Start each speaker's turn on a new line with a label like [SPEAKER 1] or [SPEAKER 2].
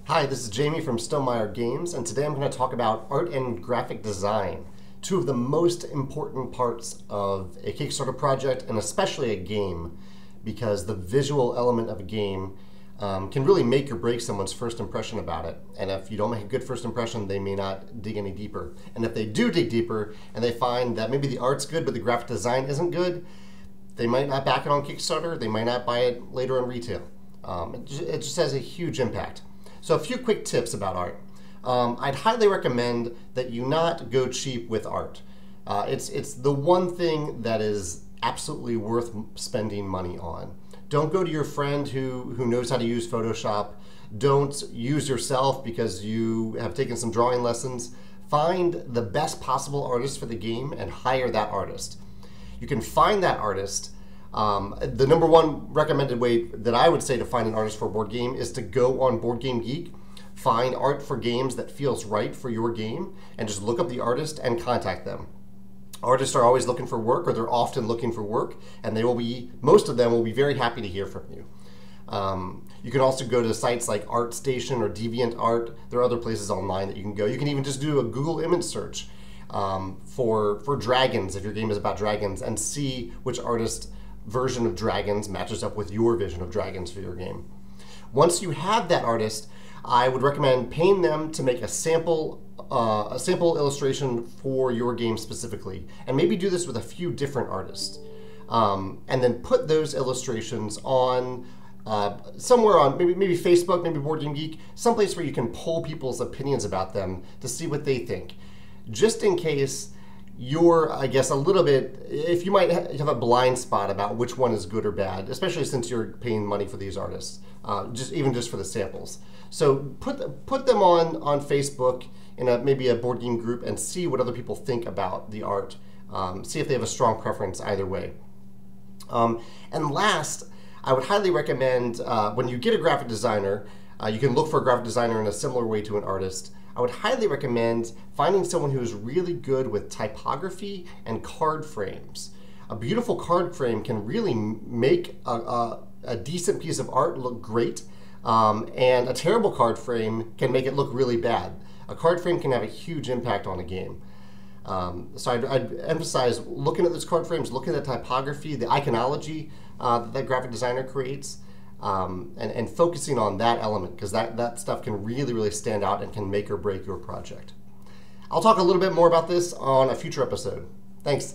[SPEAKER 1] Hi, this is Jamey from Stonemeyer Games, and today I'm going to talk about art and graphic design, two of the most important parts of a Kickstarter project, and especially a game, because the visual element of a game can really make or break someone's first impression about it. And if you don't make a good first impression, they may not dig any deeper. And if they do dig deeper and they find that maybe the art's good but the graphic design isn't good, they might not back it on Kickstarter, they might not buy it later in retail. It just has a huge impact. So a few quick tips about art. I'd highly recommend that you not go cheap with art. It's the one thing that is absolutely worth spending money on. Don't go to your friend who knows how to use Photoshop. Don't use yourself because you have taken some drawing lessons. Find the best possible artist for the game and hire that artist. You can find that artist. The number one recommended way that I would say to find an artist for a board game is to go on Board Game Geek, find art for games that feels right for your game, and just look up the artist and contact them. Artists are always looking for work, or they're often looking for work, and most of them will be very happy to hear from you. You can also go to sites like ArtStation or DeviantArt. There are other places online that you can go. You can even just do a Google image search for dragons, if your game is about dragons, and see which artist version of dragons matches up with your vision of dragons for your game. Once you have that artist, I would recommend paying them to make a sample illustration for your game specifically, and maybe do this with a few different artists, and then put those illustrations on somewhere on maybe Facebook, maybe Board Game Geek, someplace where you can poll people's opinions about them to see what they think, just in case you're, I guess, a little bit, if you might have a blind spot about which one is good or bad, especially since you're paying money for these artists, even just for the samples. So put them on Facebook in maybe a board game group and see what other people think about the art. See if they have a strong preference either way. And last, I would highly recommend when you get a graphic designer, you can look for a graphic designer in a similar way to an artist. I would highly recommend finding someone who is really good with typography and card frames. A beautiful card frame can really make a decent piece of art look great, and a terrible card frame can make it look really bad. A card frame can have a huge impact on a game. So I'd emphasize looking at those card frames, looking at the typography, the iconology that graphic designer creates, and focusing on that element, because that stuff can really stand out and can make or break your project. I'll talk a little bit more about this on a future episode. Thanks.